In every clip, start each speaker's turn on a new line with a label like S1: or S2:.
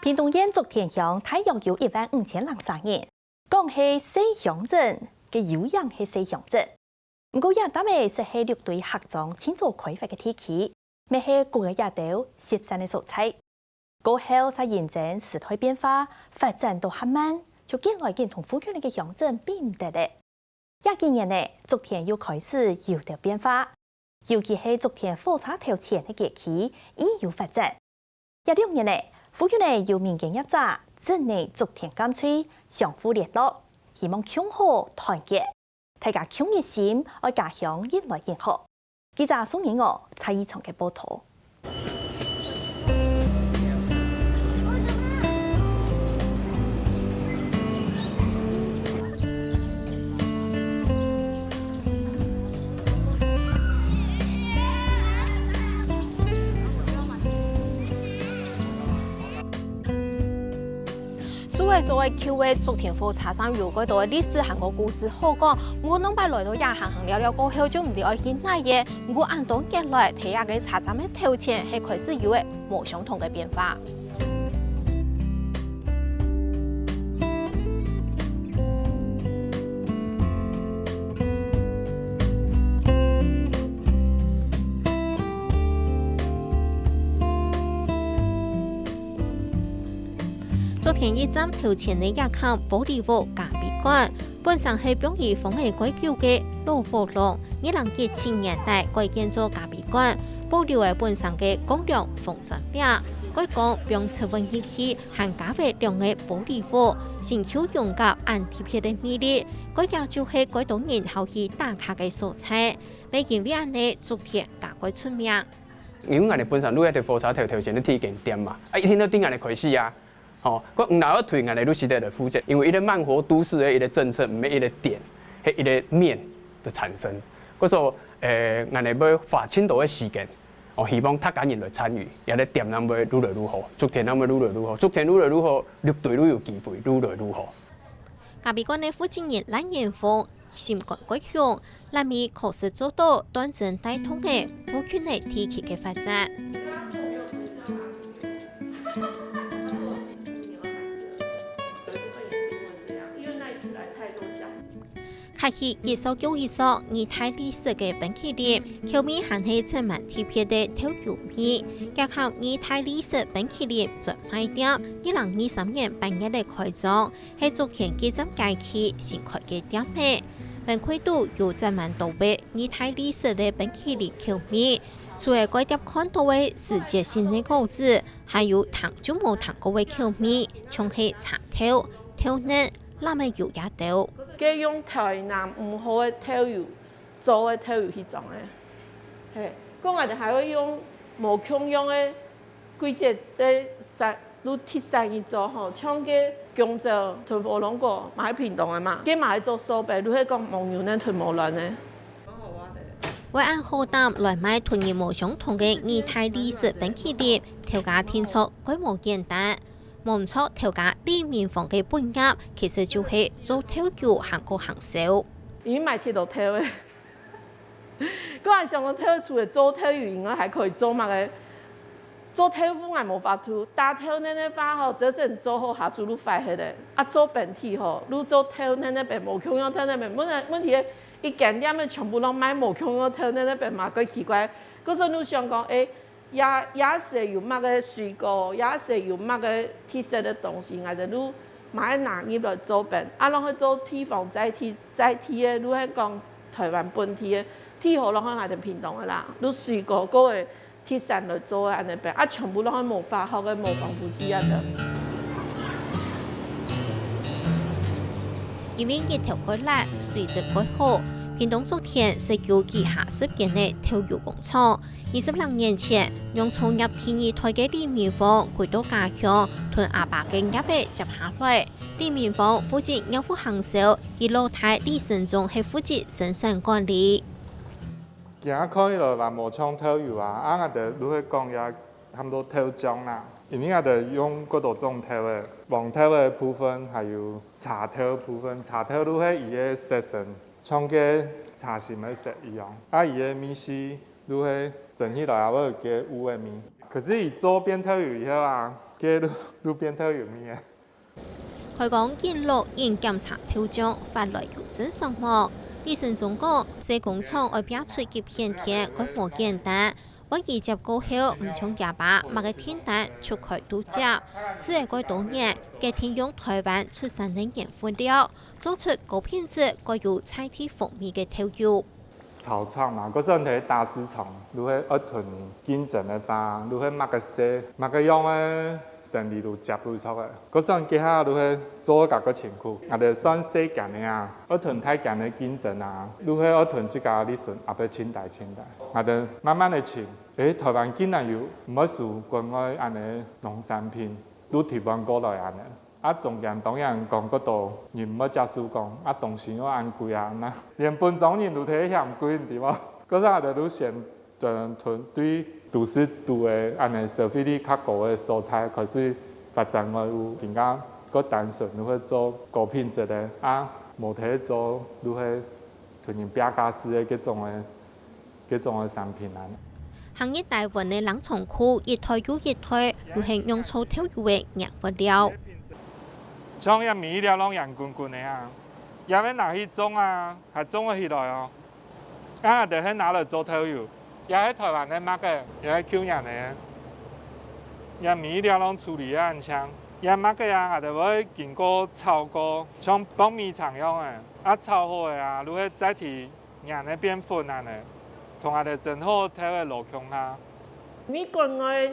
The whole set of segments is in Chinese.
S1: 屏东县竹田乡大约有15003人，讲是小乡镇，嘅有样是小乡镇。不过也当然是系6队客庄迁做开发嘅地区，咪系各个野岛适山嘅素材。过后才验证时代变化，发展到很慢，就见来见同富裕嘅乡镇并唔得咧。也今年呢，竹田又开始有条变化，尤其是竹田火车头前嘅街区已有发展。也2年呢，富裕呢有民间业者整理竹田干脆相互联络，希望共好团结，大家共一心，爱家乡越来越好。记者宋颖娥蔡依松嘅报道。
S2: 作为旧的竹田火车站有嗰度历史和个故事好讲，我能摆来到也行行聊聊过后就唔知爱去哪嘢。我按到进来睇下个车站的头前系开始有嘅冇相同嘅变化。竹田一站头前的亚康玻璃屋咖啡馆，本身系标于风味改旧嘅老火龙，2070年代改建做咖啡馆，保留嘅本身嘅光亮风砖壁，改讲并七分仪器和咖啡亮嘅玻璃屋，成就用甲按贴片嘅魅力。改也就是改到人后去打卡嘅素材，未因为安尼竹田加改出名。
S3: 因为我哋本身愈一条火车头前咧体验店嘛，一天到顶安尼开始啊。哦，佮唔哪要推我哋都是在的负责，因为一个慢活都市的一个政策，唔係一个点，係一个面的产生。嗰所我哋要花更多的时间，哦，希望大家人来参与，也咧店咱要愈来愈好，竹田咱要愈来愈好，竹田愈来愈好，6队愈有机会，愈来愈好。
S2: 咖啡馆的负责人蓝延峰心肝改向，南面确实做到端正带通的富裕的地区嘅发展。开启一所又一所二太历史嘅冰淇淋，后面还是整满贴片的豆油面，加靠二太历史冰淇淋专卖店，2023年8月嘅开张，系竹田基站街区新开嘅店面。本区度有整满多位二太历史的冰淇淋口面，除了该店看到嘅世界性的果子，还有糖就冇糖过嘅口面，像是茶头、豆嫩、那么油也豆。
S4: 佢用台南唔好嘅豆油做嘅豆油去種嘅，係，咁我哋還會用無共用嘅季節嘅如鐵山去做吼，像嘅姜州屯火龍果買屏東嘅嘛，佢買做蘇北，如係講蒙牛呢屯無卵嘅。
S2: 為按好擔來買同業無相同嘅二太歷史冰淇淋，調價聽說規模簡單。冇錯，調價裡面放嘅本業其實就係做豆油行個行銷。
S4: 因為買鐵道豆嘅，嗰陣上個豆除了做豆油以外，還可以做乜嘅？做豆腐係冇法度，打豆呢法吼，這是做好下做愈快嘅咧。啊，做本體吼，愈做豆呢邊無共用豆呢邊，問題伊間店嘅全部攏買無共用豆呢邊嘛，幾奇怪。嗰時你想講誒。也是有乜嘅水果，也是有乜嘅特色嘅東西，我哋都買拿入來做餅。啊，攏去做地方載體嘅，你係講台灣本地嘅，地好攏去我哋屏東嘅啦。你水果嗰個特產來做嘅安尼餅，啊，全部攏去無化學嘅無防腐劑啊嘅。
S2: 因為一條改辣，水質改好。屏東竹田是有幾50間的豆油工廠，20多年前用從入天二台嘅李面坊回到家鄉，同阿爸嘅業嘅接下來。李面坊負責業務行銷，而老太李成忠係負責生產管理。
S5: 今日看落話無廠豆油啊，我哋如果講也差唔多豆漿啦，因為我哋用嗰度種豆嘅，黃豆嘅部分，還有茶豆部分，茶豆都係伊嘅色性。像個茶心的色一樣，啊，伊個米絲如係整起來也會加有的米。可是伊做變豆油以後啊，嘅路边偷油面嘅。
S2: 佢講建樂應檢查挑獎，法律有真上幕。李成忠講，社工廠要表出嘅片貼，佢冇簡單。我二接過後，唔從廿八，買個天單出去度假。只係嗰多年，嘅天用台灣出產嘅原材料，做出高品質、個有菜體風味嘅調油。
S5: 草創嘛，嗰陣喺大市場，如果一屯競爭嘅話，如果買個些，買個樣嘅生意就接不出嘅。嗰陣家下如果做一個情況，我哋算細間嘅啊，一屯太間嘅競爭啊，如果一屯即個利潤也要清大，我哋慢慢嚟清。台灣竟然有唔係屬國外安尼農產品，都提翻過來安尼。啊，中間當然講嗰度，人唔好假數講，啊東西又按貴啊，那連本種人都睇嫌貴，對冇？嗰陣我哋都先屯對都市度嘅安尼消費力較高嘅蔬菜開始發展我有更加個單純，如何做高品質嘅，啊冇睇做如何同人比價式嘅嗰種嘅產品啊。
S2: 行業大運嘅冷藏庫一推又一推，流行用粗挑油嘅原物料。
S5: 像一米了攏圓滾滾的啊，也要拿去種啊，還種起來哦。啊，就去拿來做頭油，也喺台灣的買個，也喺救人的。也米了攏處理啊，像也買個啊，也就要經過炒過，像爆米廠樣的，啊炒好的啊，如果再提人的變粉啊呢，同下就整好頭的落腔它。
S4: 米國外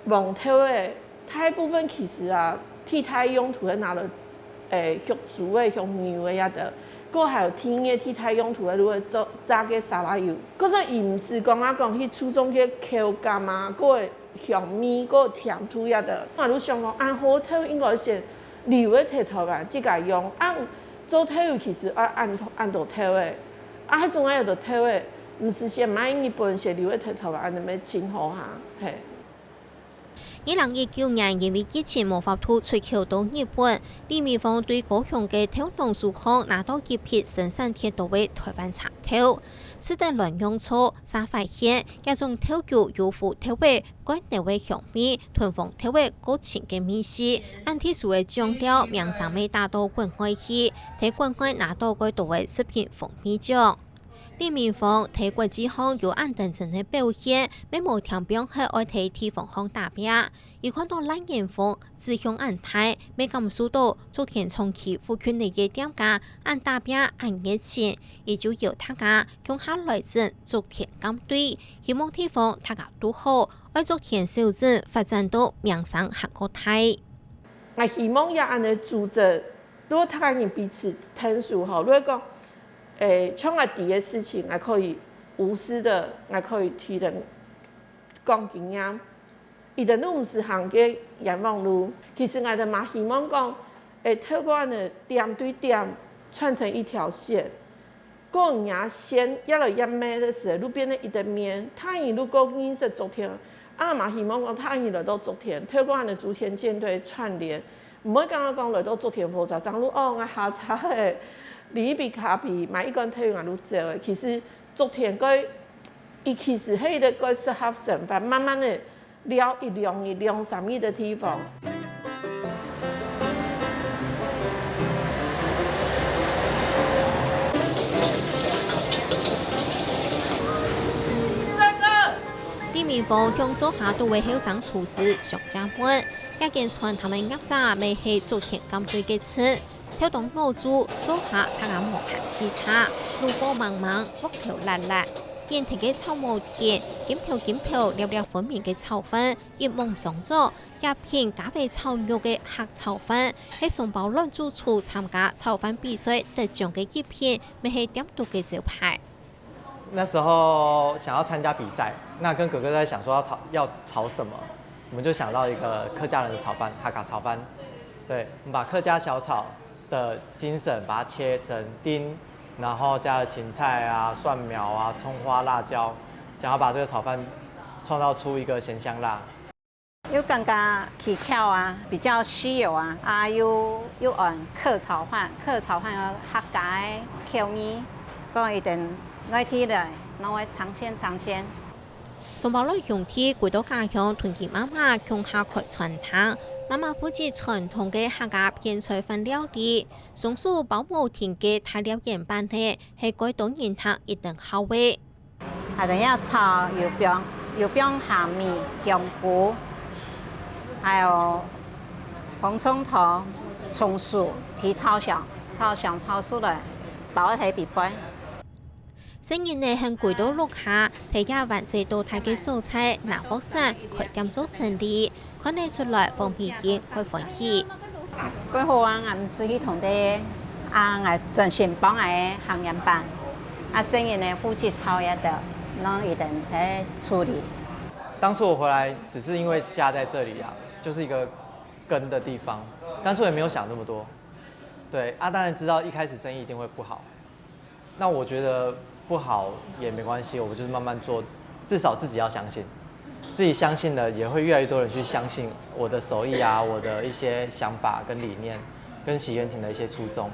S4: 黃頭的大部分其實啊。替代用途的拿了，香豬的、香牛的也得，個還有天嘅替代用途的，如果做炸嘅沙拉油，嗰陣伊唔是講去注重嘅口感啊，個香味、個甜度也得。我哋想講，按好頭應該先留喺台頭吧，自家用。按做頭油其實按到頭的，迄種啊要到頭的，唔是先買日本先留喺台頭吧，按咁樣清好下，嘿。
S2: 2019年因為疫情無法出口到日本，李美鳳對高雄嘅挑農數項拿到一批生產鐵道嘅台灣茶頭，使得亂用錯，才發現一種挑油有附挑味、乾調嘅香味，囤放挑味高清嘅味絲，按特殊嘅醬料，名聲未達到國外去，喺國外拿到幾多嘅食品風味獎。李明鳳睇國際項有按等陣嘅表現，每無條標係愛睇地方項達標。而看到藍眼鳳志向按睇，未感受到昨天長期附近嘅嘢點價按達標按熱錢，也就由大家向下來陣昨天監對，希望地方大家都好，愛昨天小鎮發展到名聲合個體。
S4: 我希望也按嚟組織，如果大家人彼此聽數好，如果講。像我第一事情，還可以無私的，還可以替人講經驗。伊的路唔是行嘅冤枉路，其實我哋嘛希望講，透過安尼點對點串成一條線。個人線一來一面的時候，路邊的一個面，他一路過認識昨天，啊嘛希望講他一來到昨天，透過安尼昨天艦隊串聯，唔會剛剛講來到昨天火車站路，哦，我下車誒。你比卡比買一罐退用路走的，其實昨天伊其實係的個適合生活，慢慢的聊一量什麼的地方。
S2: 李明鳳向做下都會後生廚師上家門，一見傳他們鴨仔未係昨天咁對嘅詞。挑動老豬做下他眼無限恼差，路過茫茫，木條辣辣，現田嘅臭毛田，檢條粒粒分明嘅臭粉，一夢上咗一片加味臭肉嘅黑臭粉，喺松寶論主廚參加炒飯比賽得獎嘅一片，未係點讀嘅招牌。
S6: 那時候想要參加比賽，那跟哥哥在想說要炒什麼，我們就想到一個客家人的炒飯，哈卡炒飯。對，我們把客家小炒的精神，把它切成丁，然後加了芹菜啊、蒜苗啊、蔥花、辣椒，想要把這個炒飯創造出一個鹹香辣。
S7: 又更加起跳啊，比較稀有啊，又按客炒飯有客家口味，講一定愛睇的，攞來嘗鮮。
S2: 松宝路乡体几多家乡团结妈妈共下开传汤，妈妈负责传统嘅客家片菜饭料理，松树保姆田嘅大料研班呢，係改動人客一定好味。
S7: 还得要炒油饼虾米、香菇，还有红葱头、葱酥，提炒香炒熟了，包一睇必杯。
S2: 新年呢，向幾多陸下睇下還是到太嘅蔬菜拿福山，佢咁做生意，看得出來方便啲，佢歡喜。
S7: 過後啊，我自己同啲我真心幫我行業班，新年呢負責炒一的，能一定喺處理。
S6: 当初我回来只是因为家在这里啊，就是一个根的地方，当初也没有想那么多。对当然知道一开始生意一定会不好，那我觉得不好也没关系，我们就是慢慢做，至少自己要相信，自己相信了，也会越来越多人去相信我的手艺啊，我的一些想法跟理念，跟喜源亭的一些初衷。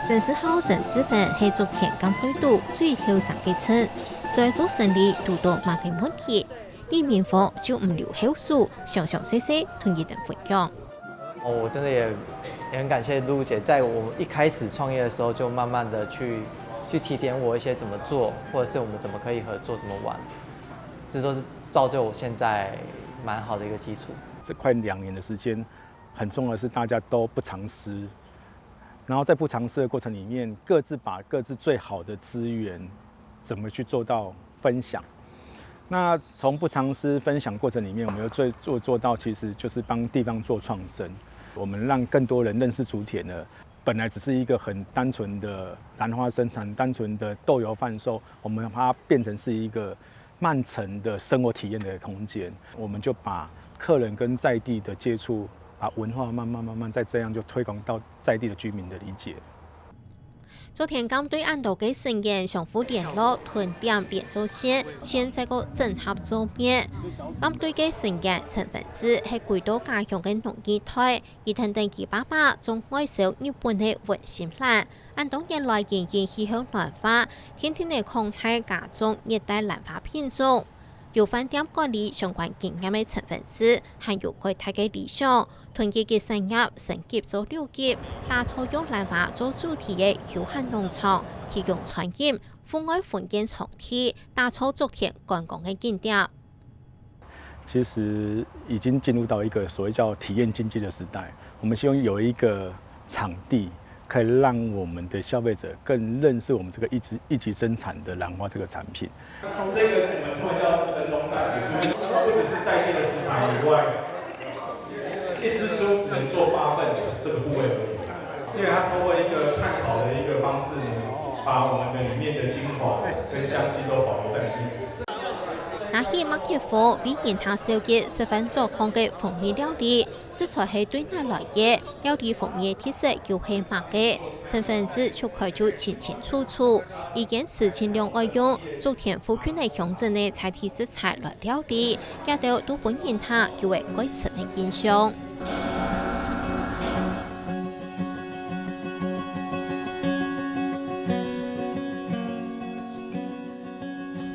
S2: 正式後正式份係昨天剛推到最後上嘅村，所以做生意遇到乜嘅問題，呢面貨就唔留後數，詳詳細細同一等分享。
S6: 我真的也很感謝露露姐，在我一開始創業的時候，就慢慢的去提點我一些怎麼做，或者是我們怎麼可以合作，怎麼玩，這都是造就我現在蠻好的一個基礎。
S8: 這快2年的時間，很重要的是大家都不藏私。然後在不嘗試的過程裡面，各自把各自最好的資源怎麼去做到分享。那從不嘗試分享過程裡面，我們又做到，其實就是幫地方做創生。我們讓更多人認識竹田了。本來只是一個很單純的蘭花生產、單純的豆油販售，我們把它變成是一個慢層的生活體驗的空間。我們就把客人跟在地的接觸。把文化慢慢再這樣就推廣到在地的居民的理解。
S2: 昨天剛對安道嘅成員相互聯絡，團點連做線，現在個整合做面。剛對嘅成員陳分子係幾多家鄉嘅農業台，而聽定佢爸爸仲愛上日本嘅溫心蘭。安道原來仍然氣候暖化，天天嘅抗體加重熱帶蘭花品種。有飯店管理相關經驗嘅陳分子，還有佢睇嘅理想，團結嘅產業升級做6級，打造用蘭花做主題嘅休閒農場，提供餐飲、戶外歡景場地，打造竹田觀光嘅景點。
S8: 其實已經進入到一個所謂叫體驗經濟的時代，我們希望有一個場地，可以讓我們的消費者更認識我們這個一級生產的蘭花這個產品。
S9: 這個我們做叫神農仔，不只是在地的食材以外，一隻豬只能做8份的這個部位而已，因為它通過一個炭烤的一個方式呢，把我們的裡面的精華跟香氣都保留在裡面。
S2: 那些麥克風比其他小嘅十分做好嘅蜂蜜料理，食材係對內來嘅，料理蜂蜜嘅特色又係乜嘅？成分子就快就清清楚楚，而堅持盡量愛用竹田附近嘅鄉鎮嘅菜體食材來料理，加到都本人他叫為改詞嘅印象。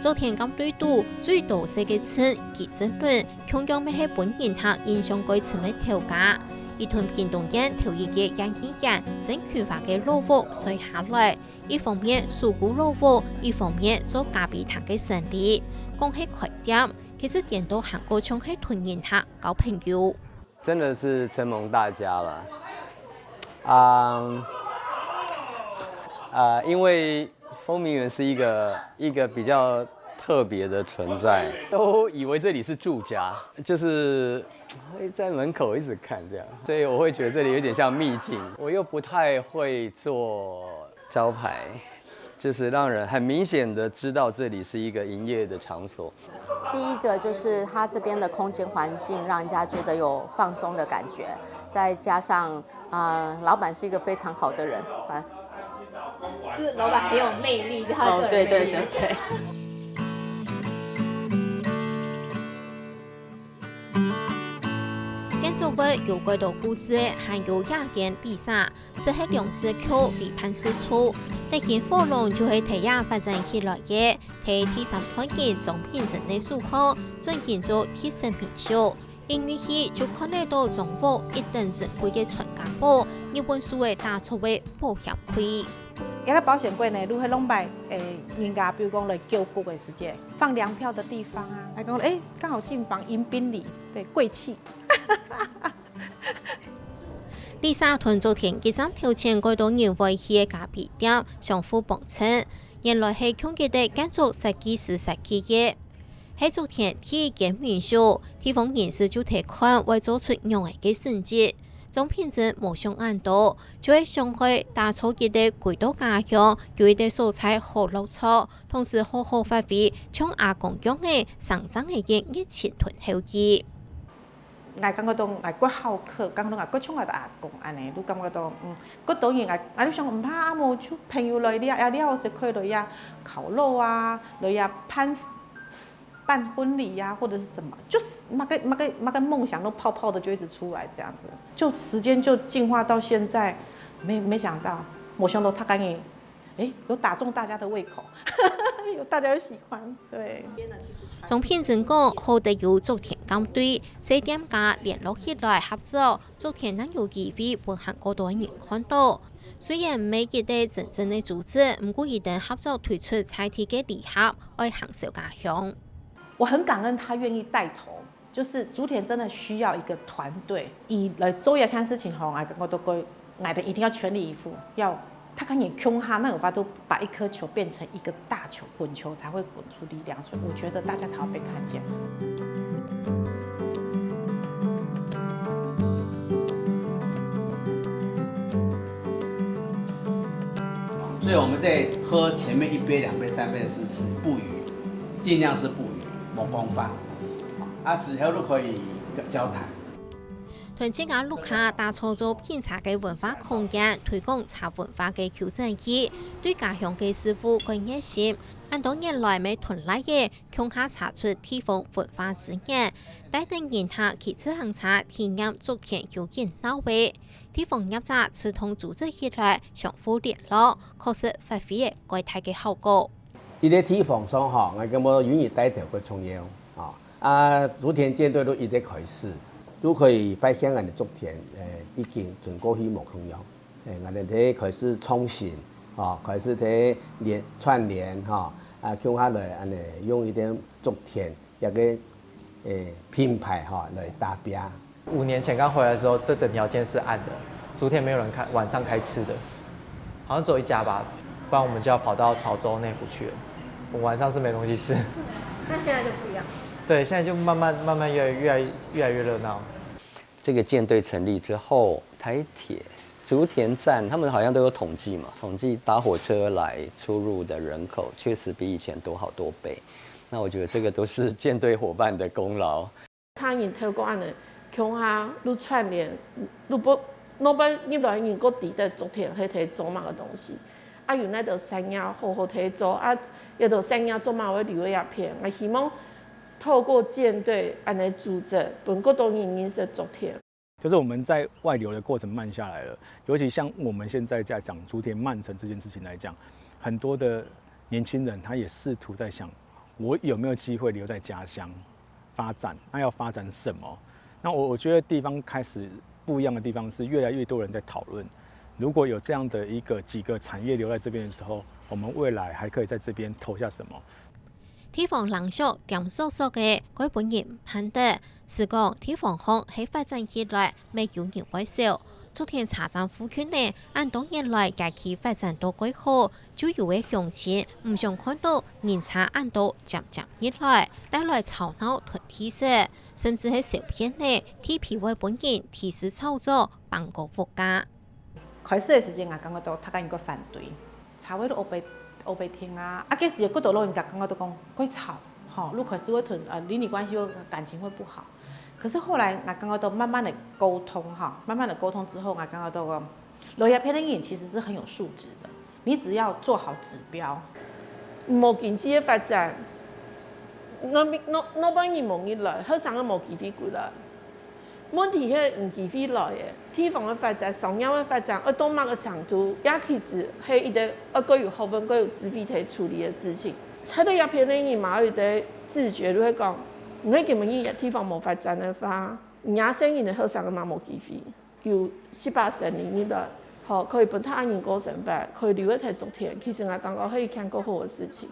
S2: 昨天咁對到最多世嘅村結爭論，同樣咪係本人他印象改詞嘅調價，而同片動人調議嘅人議人整權化嘅蘿蔔碎下來，一方面數股蘿蔔，一方面做咖啡糖嘅生意，講起缺點，其實點都韓國從係同人他交朋友，
S10: 真的是承蒙大家了，因為風鳴園是一個比較特別的存在，都以為這裡是住家，就是會在門口一直看這樣，所以我會覺得這裡有點像秘境。我又不太會做招牌，就是讓人很明顯的知道這裡是一個營業的場所。
S11: 第一個就是它這邊的空間環境，讓人家覺得有放鬆的感覺，再加上老闆是一個非常好的人，
S12: 就是老闆很有魅力，就他個人魅力。
S11: 對。
S2: 建築位有几多故事，还有亚件丽莎，是喺梁氏口被判释出。第二火龙就係提亚發展起來嘅，睇第三台嘅總編整嘅數號，進行咗提升評數。因為佢就看得到政府一定正規嘅全家寶，日本數嘅打出嘅保險費。
S13: 一個保險櫃呢，如果弄擺人家，比如講來救國嘅時間，放糧票的地方啊，來講剛好進房迎賓禮，對，貴氣。
S2: 麗莎團昨天幾張條前幾多年為佢嘅咖啡店相互幫襯，原來係強記的建築設計師設計嘅。喺昨天佢嘅民宿，地方人士就提款為做出讓人嘅成績。總品質冇上按到，就喺上海打造佢嘅幾多家鄉，有一啲素材好落錯，同時好好發揮將阿公樣嘅上漲嘅熱情團後記。
S13: 我感覺到我骨好客，感覺到我骨像我阿公安尼，都感覺到骨當然我想唔怕阿冇就朋友來了，了是可以來呀烤肉啊，來呀辦婚禮呀、或者是什麼，就是那個夢想都泡泡的就一直出來，這樣子，就時間就進化到現在，沒想到，冇想到他敢於，有打中大家的胃口，有大家有喜歡，對。
S2: 總編整講，好得有昨天監隊4店家聯絡起來合作，昨天能有機會幫韓國多人看到。雖然未見得真正的組織，不過一定合作推出菜體嘅禮盒，愛行小家鄉。
S13: 我很感恩他願意帶頭，就是竹田真的需要一個團隊，以來周夜看事情吼，我都講，我的一定要全力以赴，要他可以控哈，那有法都把一顆球變成一個大球，滾球才會滾出力量，所以我覺得大家才會被看見。
S14: 所以我們在喝前面1杯、2杯、3杯的時不語，盡量是不語。冇講法，之後都可以交談。
S2: 團結嘅陸下打造咗品茶嘅文化空間，推廣茶文化嘅挑戰意，對家鄉嘅師傅更熱心。按多年來未團來嘅，強下查出地方文化資源，帶領人客去自行茶體驗竹田悠然到位。地方業者刺通組織起來，相互聯絡，確實發揮巨大嘅效果。
S14: 伊個地方上吼，我感覺願意帶頭個重要竹田艦隊都一直開始，都可以發現我哋竹田已經從過去冇同樣，我哋睇開始創新，開始睇串聯向下來安尼用一點竹田一個品牌來達標。
S6: 5年前剛回來的時候，這整條街是暗的，竹田沒有人晚上開吃的，好像只有一家吧，不然我們就要跑到潮州內湖去了。我晚上是沒東西吃，
S12: 那現在就不一樣。
S6: 對，現在就慢慢越來越熱鬧。
S10: 這個艦隊成立之後，台鐵、竹田站，他們好像都有統計嘛，統計搭火車來出入的人口，確實比以前多好多倍。那我覺得這個都是艦隊夥伴的功勞。
S4: 他人透過安尼，強下愈串聯，愈不，那邊入來人個地的竹田去睇做乜嘅東西。有那道生意好好睇做，有道生意做嘛會留一片。我希望透過艦隊安尼組織，本國都認識竹田。
S8: 就是我們在外流的過程慢下來了，尤其像我們現在在講竹田慢城這件事情來講，很多的年輕人他也試圖在想，我有沒有機會留在家鄉發展？那要發展什麼？那我覺得地方開始不一樣的地方是，越來越多人在討論。如果有這樣的幾個產業留在這邊的時候，我們未來還可以在這邊投下什麼？
S2: 地方人俗點數數嘅佢本人唔肯得，是講地方行喺發展起來未有人會少。竹田茶站附近呢，按多年來街區發展到幾好，就有嘅鄉親唔想看到人茶按到漸熱來，帶來吵鬧同提示，甚至係小片呢，替皮為本人提示操作幫個國家。
S13: 開始嘅時間，我感覺到他敢一個反對，茶位都黑白聽啊！嗰時嗰度老人家感覺都講鬼吵，如果開始會同鄰里關係會感情會不好。可是後來我感覺到慢慢的溝通，慢慢的溝通之後，我感覺到個老一輩的人其實是很有素質的。你只要做好指標，
S4: 冇經濟嘅發展，那邊人冇入來，後生都冇機會過來。问题是唔机会来的，地方的发展、商业的发展，到某个程度，也其实是一个有学问、有智慧去处理的事情。睇到一片的人嘛，有啲自觉都会讲，唔係咁樣地方冇發展的話，人家生人的後生嘅嘛冇機會，有18、10年的，好可以幫他人過生活，可以留一睇種田，其實我感覺係一件夠好的事情。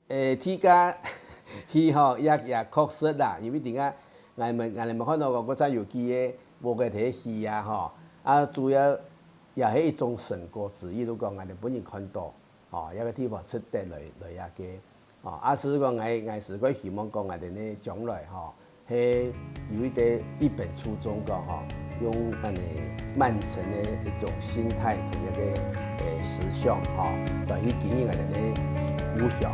S14: 天家氣候也確實啦，因為點解？我哋看到個國際有機嘅無個體氣啊，主要也係一種成果之一。如果我哋本人看到，一個地方出得來一個，所以講我是個希望講我哋呢將來係有一本初衷個用慢城的一種心態同一個思想來去經營我哋呢故鄉。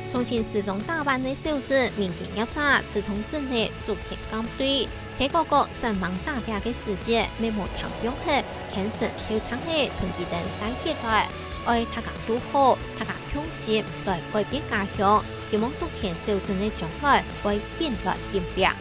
S2: 重庆市中大班的小子民警调查刺通镇内组田岗队，睇嗰個神王打拼嘅世界，咩冇強用嘅，其實要撐起團結等帶起來，愛大家都好，大家用心來改變家鄉，希望種田小鎮嘅將來會迎來變變。